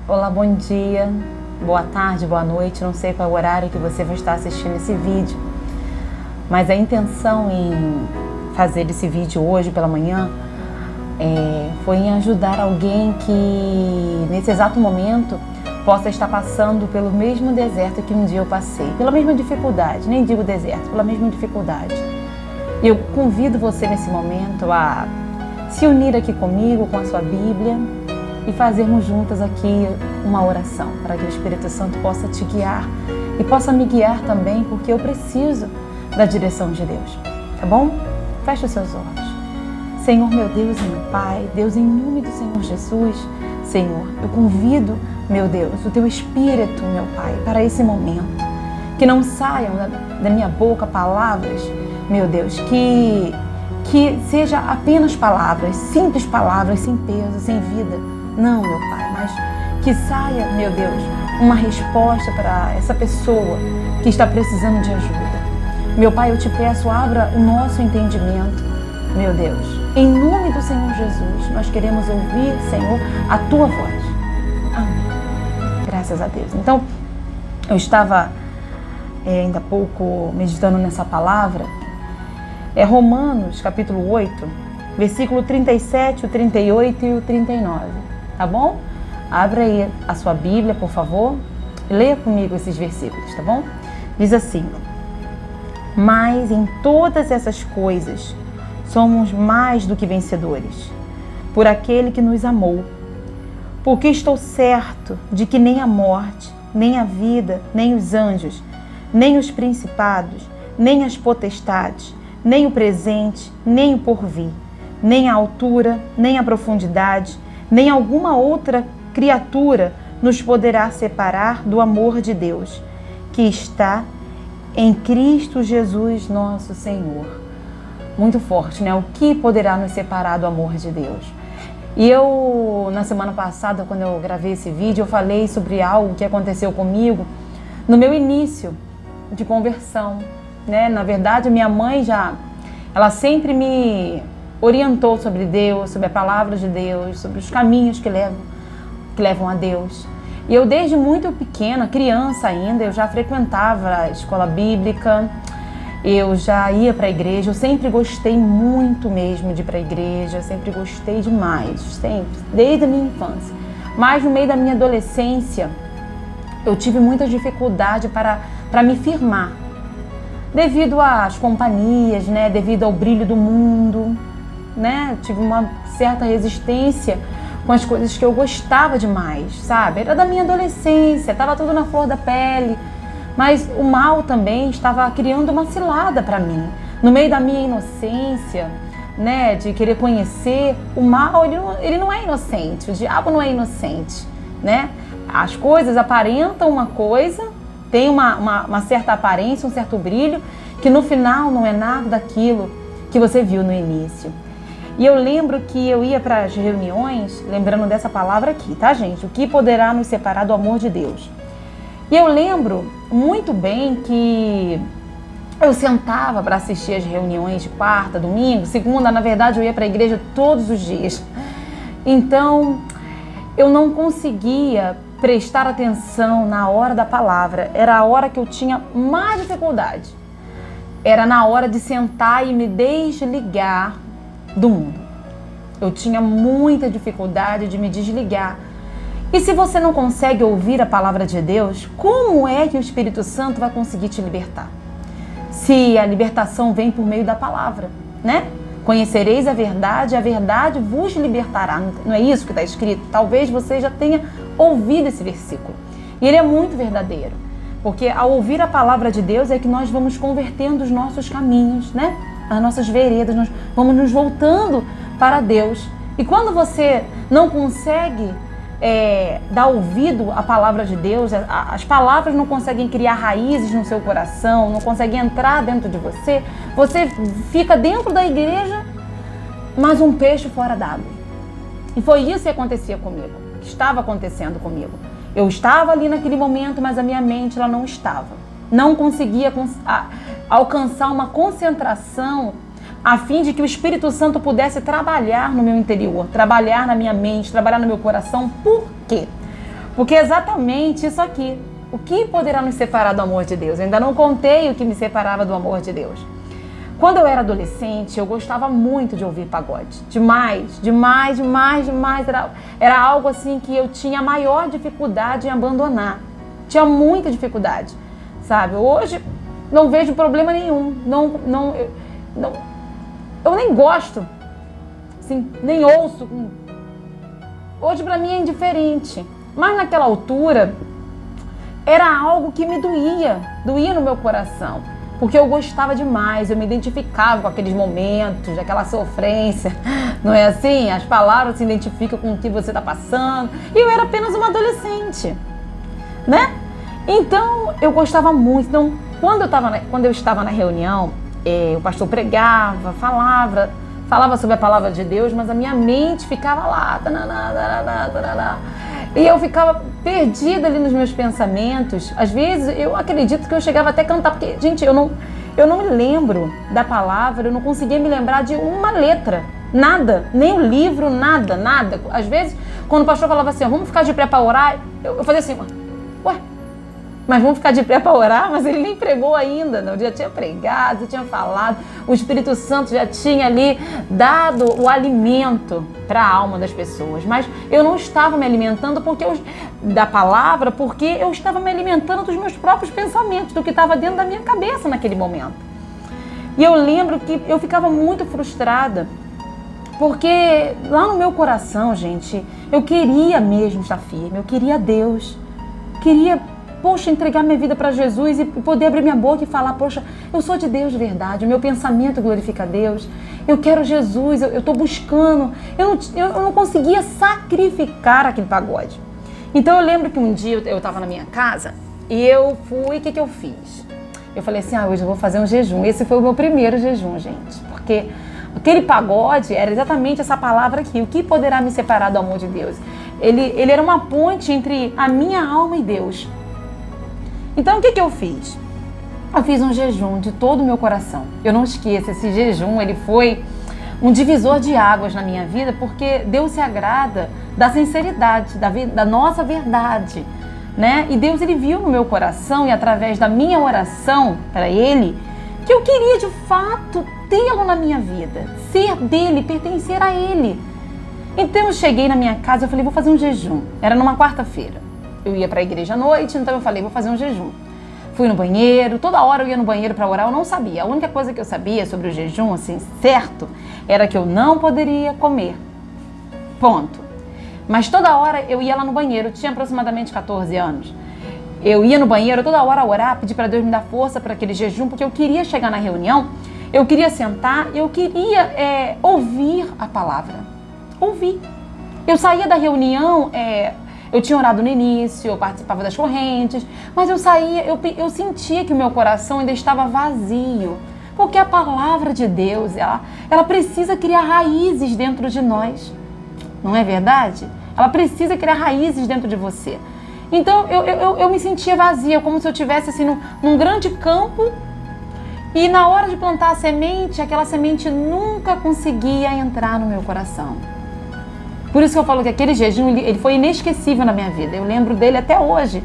Olá, bom dia, boa tarde, boa noite, não sei qual é o horário que você vai estar assistindo esse vídeo, mas a intenção em fazer esse vídeo hoje pela manhã foi em ajudar alguém que nesse exato momento possa estar passando pelo mesmo deserto que um dia eu passei, pela mesma dificuldade, nem digo deserto, pela mesma dificuldade. Eu convido você nesse momento a se unir aqui comigo, com a sua Bíblia, e fazermos juntas aqui uma oração, para que o Espírito Santo possa te guiar e possa me guiar também, porque eu preciso da direção de Deus, tá bom? Feche os seus olhos. Senhor, meu Deus e meu Pai, Deus, em nome do Senhor Jesus, Senhor, eu convido, meu Deus, o Teu Espírito, meu Pai, para esse momento, que não saiam da minha boca palavras, meu Deus, que seja apenas palavras, simples palavras, sem peso, sem vida. Não, meu Pai, mas que saia, meu Deus, uma resposta para essa pessoa que está precisando de ajuda. Meu Pai, eu te peço, abra o nosso entendimento, meu Deus. Em nome do Senhor Jesus, nós queremos ouvir, Senhor, a Tua voz. Amém. Graças a Deus. Então, eu estava ainda há pouco meditando nessa palavra. É Romanos, capítulo 8, versículo 37, o 38 e o 39. Tá bom? Abra aí a sua Bíblia, por favor, e leia comigo esses versículos, tá bom? Diz assim: mas em todas essas coisas somos mais do que vencedores, por aquele que nos amou. Porque estou certo de que nem a morte, nem a vida, nem os anjos, nem os principados, nem as potestades, nem o presente, nem o porvir, nem a altura, nem a profundidade, nem alguma outra criatura nos poderá separar do amor de Deus, que está em Cristo Jesus nosso Senhor. Muito forte, né? O que poderá nos separar do amor de Deus? E eu, na semana passada, quando eu gravei esse vídeo, eu falei sobre algo que aconteceu comigo no meu início de conversão, né? Na verdade, minha mãe ela sempre me orientou sobre Deus, sobre a palavra de Deus, sobre os caminhos que levam a Deus. E eu, desde muito pequena, criança ainda, eu já frequentava a escola bíblica, eu já ia para a igreja, eu sempre gostei muito mesmo de ir para a igreja, sempre gostei demais, sempre, desde a minha infância. Mas no meio da minha adolescência, eu tive muita dificuldade para me firmar, devido às companhias, né, devido ao brilho do mundo, né, tive uma certa resistência com as coisas que eu gostava demais, sabe? Era da minha adolescência, estava tudo na flor da pele, mas o mal também estava criando uma cilada para mim. No meio da minha inocência, né, de querer conhecer, o mal, ele não é inocente, o diabo não é inocente, né? As coisas aparentam uma coisa, tem uma certa aparência, um certo brilho, que no final não é nada daquilo que você viu no início. E eu lembro que eu ia para as reuniões, lembrando dessa palavra aqui, tá, gente? O que poderá nos separar do amor de Deus? E eu lembro muito bem que eu sentava para assistir as reuniões de quarta, domingo, segunda, na verdade eu ia para a igreja todos os dias. Então, eu não conseguia prestar atenção na hora da palavra, era a hora que eu tinha mais dificuldade. Era na hora de sentar e me desligar do mundo. Eu tinha muita dificuldade de me desligar. E se você não consegue ouvir a palavra de Deus, como é que o Espírito Santo vai conseguir te libertar? Se a libertação vem por meio da palavra, né? Conhecereis a verdade vos libertará. Não é isso que está escrito? Talvez você já tenha ouvido esse versículo. E ele é muito verdadeiro. Porque ao ouvir a palavra de Deus é que nós vamos convertendo os nossos caminhos, né? As nossas veredas, nós vamos nos voltando para Deus. E quando você não consegue dar ouvido à palavra de Deus, as palavras não conseguem criar raízes no seu coração, não conseguem entrar dentro de você, você fica dentro da igreja, mas um peixe fora d'água. E foi isso que acontecia comigo, que estava acontecendo comigo. Eu estava ali naquele momento, mas a minha mente ela não estava. Não conseguia alcançar uma concentração a fim de que o Espírito Santo pudesse trabalhar no meu interior, trabalhar na minha mente, trabalhar no meu coração. Por quê? Porque é exatamente isso aqui. O que poderá nos separar do amor de Deus? Eu ainda não contei o que me separava do amor de Deus. Quando eu era adolescente, eu gostava muito de ouvir pagode. Demais, demais, demais, demais. Era algo assim que eu tinha maior dificuldade em abandonar. Tinha muita dificuldade, sabe? Hoje não vejo problema nenhum. Eu nem gosto, assim, nem ouço. Hoje pra mim é indiferente. Mas naquela altura era algo que me doía no meu coração. Porque eu gostava demais, eu me identificava com aqueles momentos, aquela sofrência, não é assim? As palavras se identificam com o que você está passando. E eu era apenas uma adolescente, né? Então, eu gostava muito. Então, quando eu estava na reunião, o pastor pregava, falava sobre a palavra de Deus, mas a minha mente ficava lá, e eu ficava perdida ali nos meus pensamentos. Às vezes, eu acredito que eu chegava até a cantar, porque, gente, eu não me lembro da palavra, eu não conseguia me lembrar de uma letra, nada, nem o livro, nada. Às vezes, quando o pastor falava assim, vamos ficar de pé para orar, eu fazia assim, ué, mas vamos ficar de pé para orar? Mas ele nem pregou ainda, não? Já tinha pregado, já tinha falado, o Espírito Santo já tinha ali dado o alimento para a alma das pessoas. Mas eu não estava me alimentando da palavra, porque eu estava me alimentando dos meus próprios pensamentos, do que estava dentro da minha cabeça naquele momento. E eu lembro que eu ficava muito frustrada, porque lá no meu coração, gente, eu queria mesmo estar firme, eu queria Deus, entregar minha vida para Jesus e poder abrir minha boca e falar, poxa, eu sou de Deus de verdade, o meu pensamento glorifica a Deus, eu quero Jesus, eu estou buscando, eu não conseguia sacrificar aquele pagode. Então eu lembro que um dia eu estava na minha casa e eu fui, o que eu fiz? Eu falei assim, hoje eu vou fazer um jejum. Esse foi o meu primeiro jejum, gente, porque aquele pagode era exatamente essa palavra aqui, o que poderá me separar do amor de Deus? Ele era uma ponte entre a minha alma e Deus. Então, o que eu fiz? Eu fiz um jejum de todo o meu coração. Eu não esqueço, esse jejum, ele foi um divisor de águas na minha vida, porque Deus se agrada da sinceridade, da nossa verdade, né? E Deus, ele viu no meu coração e através da minha oração para Ele, que eu queria de fato tê-lo na minha vida, ser dele, pertencer a Ele. Então, eu cheguei na minha casa, eu falei, vou fazer um jejum. Era numa quarta-feira. Eu ia para a igreja à noite, então eu falei, vou fazer um jejum. Fui no banheiro, toda hora eu ia no banheiro para orar, eu não sabia. A única coisa que eu sabia sobre o jejum, assim, certo, era que eu não poderia comer. Ponto. Mas toda hora eu ia lá no banheiro, eu tinha aproximadamente 14 anos. Eu ia no banheiro toda hora orar, pedir para Deus me dar força para aquele jejum, porque eu queria chegar na reunião, eu queria sentar, eu queria ouvir a palavra. Ouvir. Eu saía da reunião, eu tinha orado no início, eu participava das correntes, mas eu saía, eu sentia que o meu coração ainda estava vazio, porque a palavra de Deus, ela precisa criar raízes dentro de nós, não é verdade? Ela precisa criar raízes dentro de você. Então eu me sentia vazia, como se eu estivesse assim, num grande campo, e na hora de plantar a semente, aquela semente nunca conseguia entrar no meu coração. Por isso que eu falo que aquele jejum, ele foi inesquecível na minha vida. Eu lembro dele até hoje.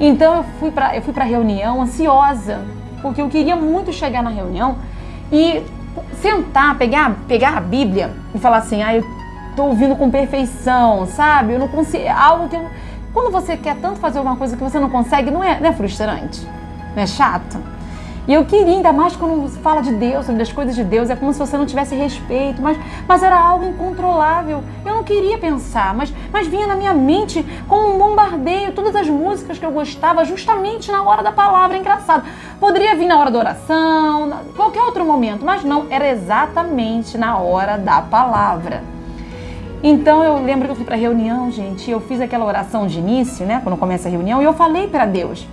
Então eu fui para a reunião ansiosa, porque eu queria muito chegar na reunião e sentar, pegar a Bíblia e falar assim, eu estou ouvindo com perfeição, sabe? Eu não consigo, algo que quando você quer tanto fazer uma coisa que você não consegue, não é frustrante? Não é chato? E eu queria, ainda mais quando se fala de Deus, sobre as coisas de Deus, é como se você não tivesse respeito, mas era algo incontrolável. Eu não queria pensar, mas vinha na minha mente como um bombardeio, todas as músicas que eu gostava, justamente na hora da palavra. Engraçado. Poderia vir na hora da oração, qualquer outro momento, mas não, era exatamente na hora da palavra. Então eu lembro que eu fui para a reunião, gente, e eu fiz aquela oração de início, né, quando começa a reunião, e eu falei para Deus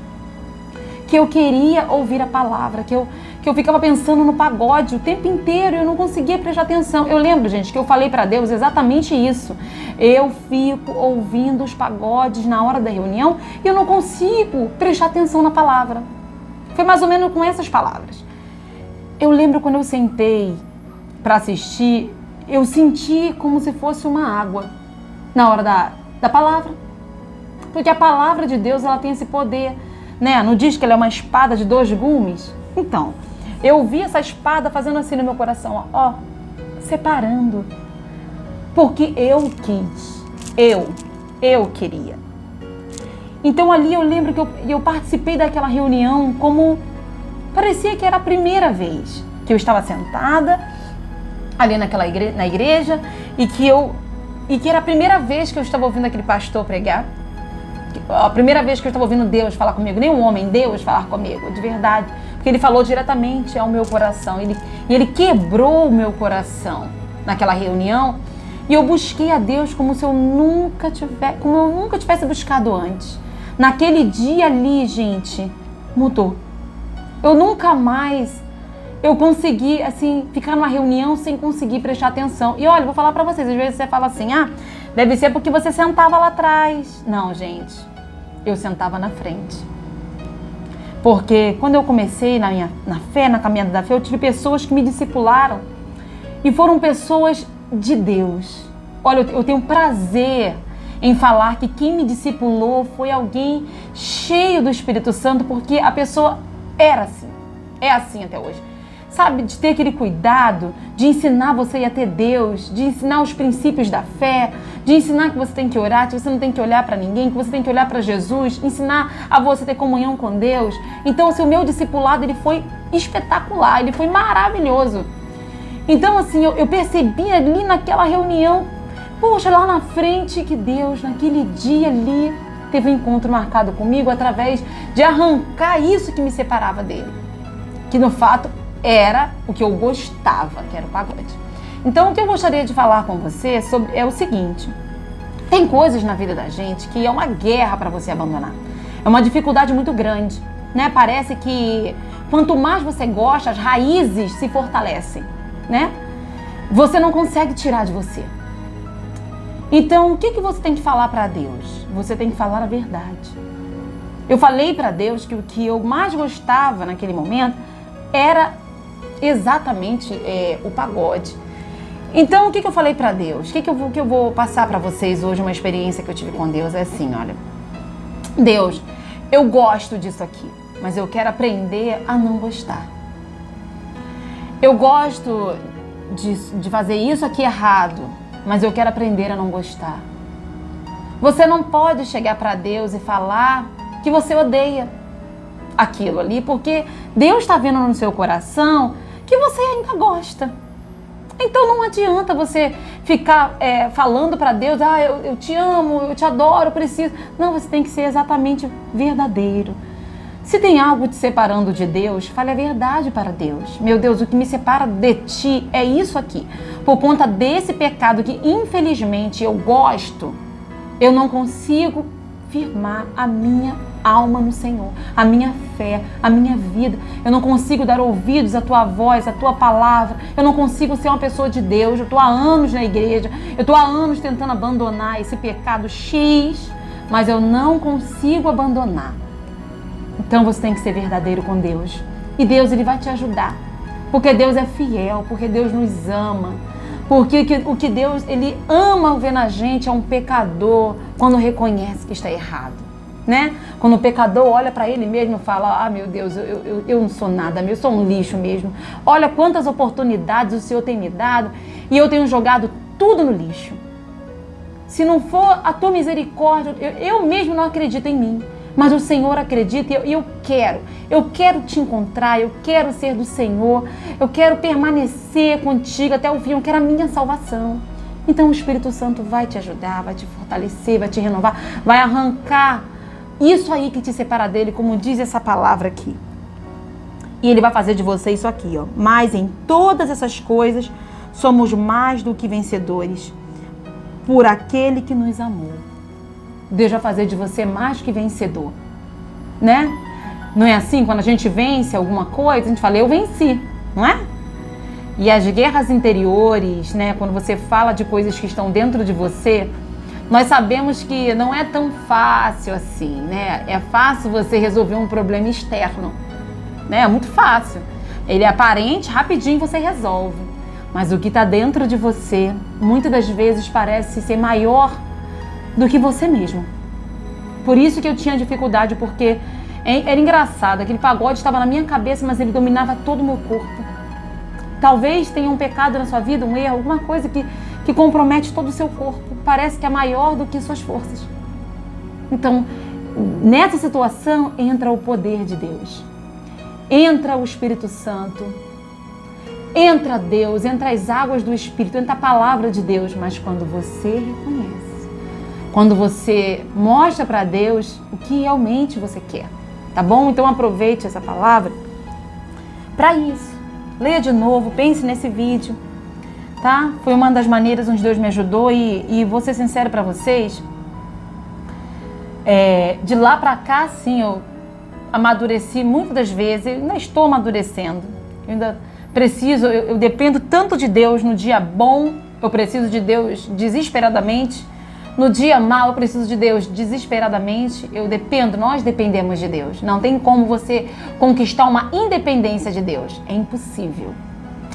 que eu queria ouvir a palavra, que eu ficava pensando no pagode o tempo inteiro, eu não conseguia prestar atenção. Eu lembro, gente, que eu falei para Deus exatamente isso. Eu fico ouvindo os pagodes na hora da reunião e eu não consigo prestar atenção na palavra. Foi mais ou menos com essas palavras. Eu lembro quando eu sentei para assistir, eu senti como se fosse uma água na hora da palavra. Porque a palavra de Deus, ela tem esse poder, né? Não diz que ela é uma espada de 2 gumes? Então, eu vi essa espada fazendo assim no meu coração, ó, separando. Porque eu quis, eu queria. Então ali eu lembro que eu participei daquela reunião como parecia que era a primeira vez que eu estava sentada ali na igreja e que era a primeira vez que eu estava ouvindo aquele pastor pregar, a primeira vez que eu estava ouvindo Deus falar comigo, nem um homem, Deus falar comigo, de verdade, porque Ele falou diretamente ao meu coração, Ele quebrou o meu coração naquela reunião e eu busquei a Deus como eu nunca tivesse buscado antes. Naquele dia ali, gente, mudou. Eu nunca mais consegui, assim, ficar numa reunião sem conseguir prestar atenção. E olha, vou falar pra vocês, às vezes você fala assim, deve ser porque você sentava lá atrás. Não, gente, eu sentava na frente. Porque quando eu comecei na fé, na caminhada da fé, eu tive pessoas que me discipularam e foram pessoas de Deus. Olha, eu tenho prazer em falar que quem me discipulou foi alguém cheio do Espírito Santo, porque a pessoa era assim, é assim até hoje. Sabe, de ter aquele cuidado, de ensinar você a ter Deus, de ensinar os princípios da fé, de ensinar que você tem que orar, que você não tem que olhar para ninguém, que você tem que olhar para Jesus, ensinar a você ter comunhão com Deus. Então, assim, o meu discipulado, ele foi espetacular, ele foi maravilhoso. Então, assim, eu percebi ali naquela reunião, poxa, lá na frente, que Deus, naquele dia ali, teve um encontro marcado comigo através de arrancar isso que me separava dele. Que, no fato, era o que eu gostava, que era o pagode. Então, o que eu gostaria de falar com você é o seguinte. Tem coisas na vida da gente que é uma guerra para você abandonar. É uma dificuldade muito grande, né? Parece que quanto mais você gosta, as raízes se fortalecem, né? Você não consegue tirar de você. Então, o que você tem que falar para Deus? Você tem que falar a verdade. Eu falei para Deus que o que eu mais gostava naquele momento era exatamente o pagode. Então, o que eu falei para Deus? O que eu vou passar para vocês hoje, uma experiência que eu tive com Deus? É assim, olha. Deus, eu gosto disso aqui, mas eu quero aprender a não gostar. Eu gosto de fazer isso aqui errado, mas eu quero aprender a não gostar. Você não pode chegar para Deus e falar que você odeia aquilo ali, porque Deus está vendo no seu coração que você ainda gosta. Então não adianta você ficar falando para Deus, eu te amo, eu te adoro, eu preciso. Não, você tem que ser exatamente verdadeiro. Se tem algo te separando de Deus, fale a verdade para Deus. Meu Deus, o que me separa de ti é isso aqui. Por conta desse pecado que infelizmente eu gosto, eu não consigo firmar a minha alma no Senhor, a minha fé, a minha vida. Eu não consigo dar ouvidos à tua voz, à tua palavra. Eu não consigo ser uma pessoa de Deus. Eu estou há anos na igreja, eu estou há anos tentando abandonar esse pecado X, mas eu não consigo abandonar. Então você tem que ser verdadeiro com Deus. E Deus, Ele vai te ajudar. Porque Deus é fiel, porque Deus nos ama. Porque o que Deus, Ele ama ver na gente é um pecador quando reconhece que está errado, né? Quando o pecador olha para ele mesmo e fala, meu Deus, eu não sou nada, eu sou um lixo mesmo. Olha quantas oportunidades o Senhor tem me dado e eu tenho jogado tudo no lixo. Se não for a tua misericórdia, eu mesmo não acredito em mim. Mas o Senhor acredita e eu quero te encontrar, eu quero ser do Senhor, eu quero permanecer contigo até o fim, eu quero a minha salvação. Então o Espírito Santo vai te ajudar, vai te fortalecer, vai te renovar, vai arrancar isso aí que te separa dele, como diz essa palavra aqui. E Ele vai fazer de você isso aqui, ó. Mas em todas essas coisas somos mais do que vencedores por aquele que nos amou. Deus vai fazer de você mais que vencedor, né? Não é assim? Quando a gente vence alguma coisa, a gente fala, eu venci, não é? E as guerras interiores, né? Quando você fala de coisas que estão dentro de você, nós sabemos que não é tão fácil assim, né? É fácil você resolver um problema externo, né? É muito fácil. Ele é aparente, rapidinho você resolve. Mas o que está dentro de você, muitas das vezes parece ser maior do que você mesmo. Por isso que eu tinha dificuldade, porque era engraçado, aquele pagode estava na minha cabeça, mas ele dominava todo o meu corpo. Talvez tenha um pecado na sua vida, um erro, alguma coisa que compromete todo o seu corpo. Parece que é maior do que suas forças. Então, nessa situação, entra o poder de Deus. Entra o Espírito Santo. Entra Deus, entra as águas do Espírito, entra a palavra de Deus. Mas quando você reconhece, quando você mostra para Deus o que realmente você quer, tá bom? Então aproveite essa palavra para isso. Leia de novo, pense nesse vídeo, tá? Foi uma das maneiras onde Deus me ajudou e vou ser sincera para vocês, de lá para cá, sim, eu amadureci muitas das vezes, eu ainda estou amadurecendo, eu ainda preciso, eu dependo tanto de Deus no dia bom, eu preciso de Deus desesperadamente, no dia mal eu preciso de Deus desesperadamente, nós dependemos de Deus. Não tem como você conquistar uma independência de Deus, é impossível.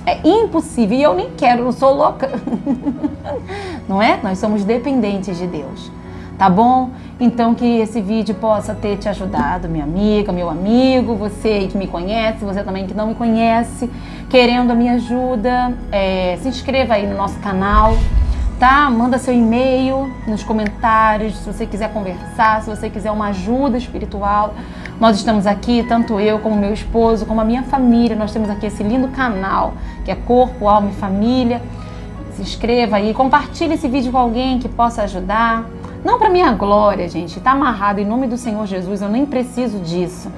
É impossível e eu nem quero, não sou louca. Não é? Nós somos dependentes de Deus. Tá bom? Então que esse vídeo possa ter te ajudado, minha amiga, meu amigo, você que me conhece, você também que não me conhece, querendo a minha ajuda, se inscreva aí no nosso canal, tá? Manda seu e-mail nos comentários, se você quiser conversar, se você quiser uma ajuda espiritual. Nós estamos aqui, tanto eu como meu esposo, como a minha família, nós temos aqui esse lindo canal, que é Corpo, Alma e Família. Se inscreva aí, compartilhe esse vídeo com alguém que possa ajudar. Não para minha glória, gente, tá amarrado em nome do Senhor Jesus, eu nem preciso disso.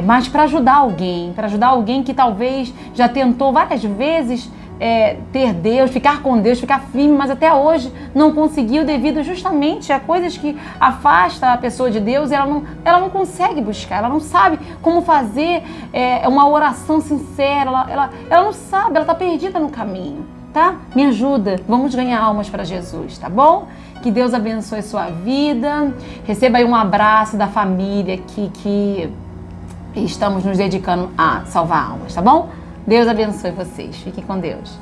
Mas para ajudar alguém que talvez já tentou várias vezes ter Deus, ficar com Deus, ficar firme, mas até hoje não conseguiu devido justamente a coisas que afastam a pessoa de Deus. Ela não consegue buscar, ela não sabe como fazer uma oração sincera, ela não sabe, ela está perdida no caminho, tá? Me ajuda, vamos ganhar almas para Jesus, tá bom? Que Deus abençoe sua vida, receba aí um abraço da família que estamos nos dedicando a salvar almas, tá bom? Deus abençoe vocês, fiquem com Deus.